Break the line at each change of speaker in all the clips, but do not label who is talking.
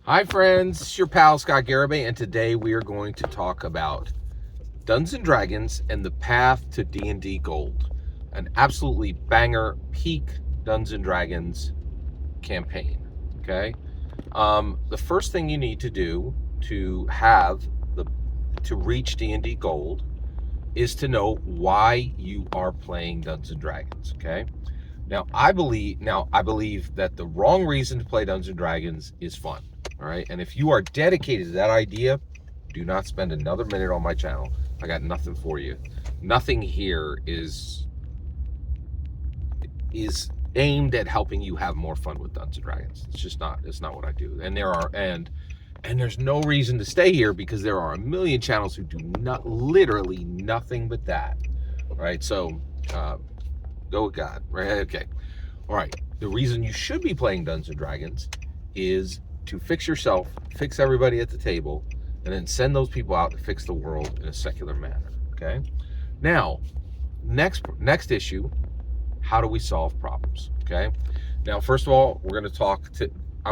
Hi friends, it's your pal Scott Garibay, and today we are going to talk about Dungeons and Dragons and the path to D&D Gold. An absolutely banger peak Dungeons and Dragons campaign, okay? The first thing you need to do to reach D&D Gold is to know why you are playing Dungeons and Dragons, okay? Now I believe that the wrong reason to play Dungeons and Dragons is fun. All right, and if you are dedicated to that idea, do not spend another minute on my channel. I got nothing for you. Nothing here is aimed at helping you have more fun with Dungeons and Dragons. It's not what I do. And there's no reason to stay here because there are a million channels who do literally nothing but that. Right? So go with God. Right? Okay. All right. The reason you should be playing Dungeons and Dragons is to fix yourself, fix everybody at the table, and then send those people out to fix the world in a secular manner. Okay. Now, next issue: how do we solve problems? Okay. Now, first of all, I'm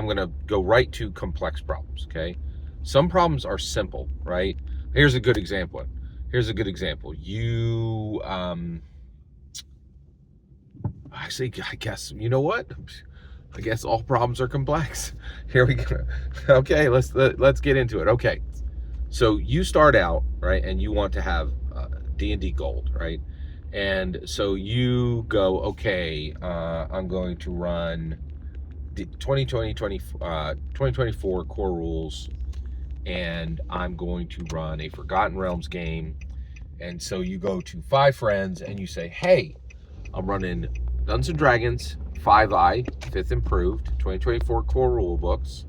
going to go right to complex problems. Okay. Some problems are simple, right? Here's a good example. Actually, I guess, you know what? I guess all problems are complex. Here we go. Okay, let's get into it. Okay, so you start out, right, and you want to have D&D Gold, right? And so you go, okay, I'm going to run 2024 core rules, and I'm going to run a Forgotten Realms game. And so you go to 5 friends and you say, hey, I'm running Dungeons and Dragons 5i, 5th improved, 2024 core rule books.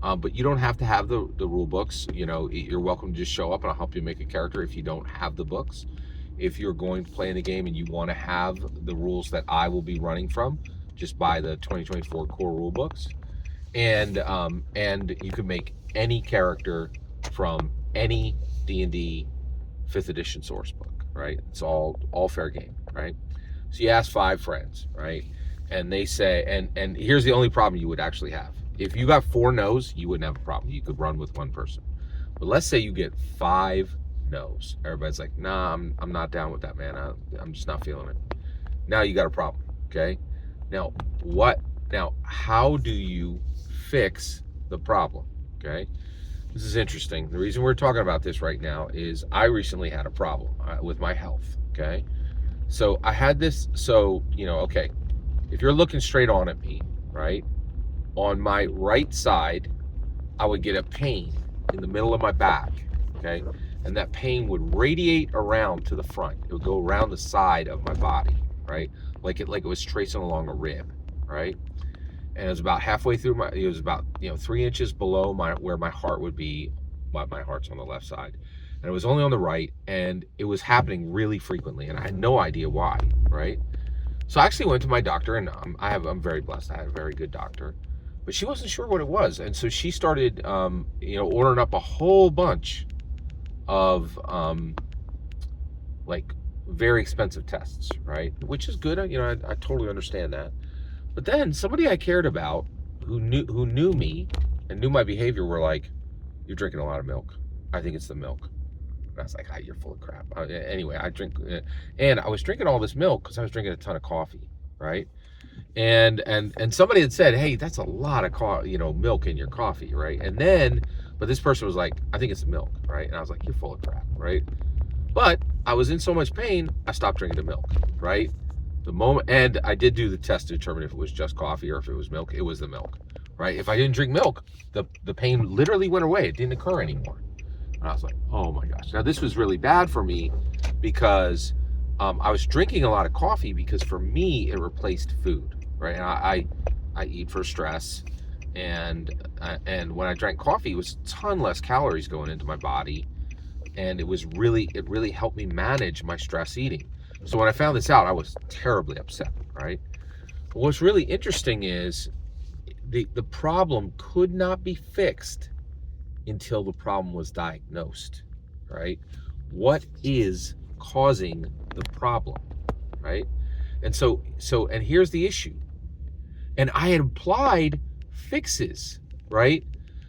But you don't have to have the rule books. You know, you're welcome to just show up and I'll help you make a character if you don't have the books. If you're going to play in the game and you want to have the rules that I will be running from, just buy the 2024 core rule books. And you can make any character from any D&D 5th edition source book, right? It's all fair game, right? So you ask 5 friends, right? And they say, and here's the only problem you would actually have. If you got 4 no's, you wouldn't have a problem. You could run with 1 person. But let's say you get 5 no's. Everybody's like, nah, I'm not down with that, man. I'm just not feeling it. Now you got a problem, okay? Now, how do you fix the problem, okay? This is interesting. The reason we're talking about this right now is I recently had a problem with my health, okay? So I had this, okay, if you're looking straight on at me, right, on my right side, I would get a pain in the middle of my back, okay? And that pain would radiate around to the front. It would go around the side of my body, right? Like it was tracing along a rib, right? And it was about halfway through it was about 3 inches below where my heart would be. My heart's on the left side, and it was only on the right, and it was happening really frequently, and I had no idea why, right? So I actually went to my doctor, and I'm very blessed. I had a very good doctor, but she wasn't sure what it was, and so she started ordering up a whole bunch of like very expensive tests, right? Which is good. I totally understand that. But then somebody I cared about who knew me and knew my behavior were like, you're drinking a lot of milk. I think it's the milk. And I was like, you're full of crap. Anyway, I drink, and I was drinking all this milk because I was drinking a ton of coffee, right? And somebody had said, hey, that's a lot of milk in your coffee, right? But this person was like, I think it's the milk, right? And I was like, you're full of crap, right? But I was in so much pain, I stopped drinking the milk, right? And I did do the test to determine if it was just coffee or if it was milk. It was the milk, right? If I didn't drink milk, the pain literally went away. It didn't occur anymore. And I was like, oh my gosh. Now this was really bad for me because I was drinking a lot of coffee because for me, it replaced food, right? And I eat for stress. And when I drank coffee, it was a ton less calories going into my body. And it really helped me manage my stress eating. So when I found this out, I was terribly upset, right? But what's really interesting is the problem could not be fixed until the problem was diagnosed, right? What is causing the problem, right? And and here's the issue. And I had applied fixes, right?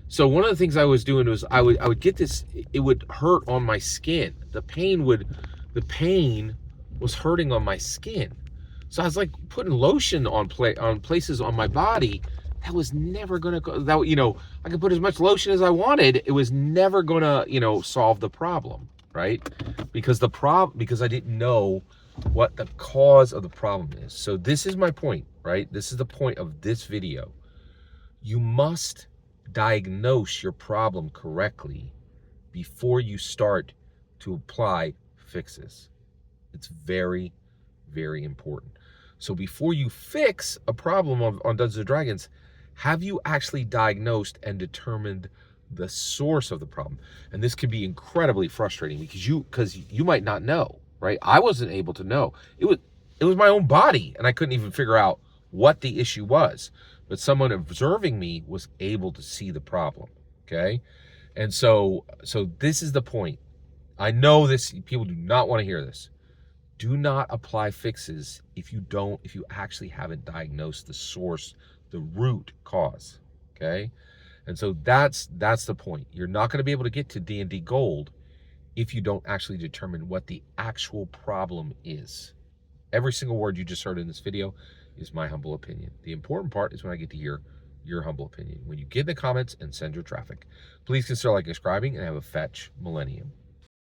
So one of the things I was doing was I would get this, it would hurt on my skin. The pain was hurting on my skin. So I was like putting lotion on places on my body that was never gonna go. That, you know, I could put as much lotion as I wanted. It was never gonna, you know, solve the problem, right? Because I didn't know what the cause of the problem is. So this is my point, right? This is the point of this video. You must diagnose your problem correctly before you start to apply fixes. It's very, very important. So before you fix a problem on Dungeons & Dragons, have you actually diagnosed and determined the source of the problem? And this can be incredibly frustrating because you might not know, right? I wasn't able to know. It was my own body, and I couldn't even figure out what the issue was. But someone observing me was able to see the problem, okay? And so this is the point. I know this, people do not want to hear this. Do not apply fixes if you actually haven't diagnosed the source, the root cause, okay? And so that's the point. You're not going to be able to get to D&D Gold if you don't actually determine what the actual problem is. Every single word you just heard in this video is my humble opinion. The important part is when I get to hear your humble opinion. When you get in the comments and send your traffic. Please consider like, subscribing, and have a fetch millennium.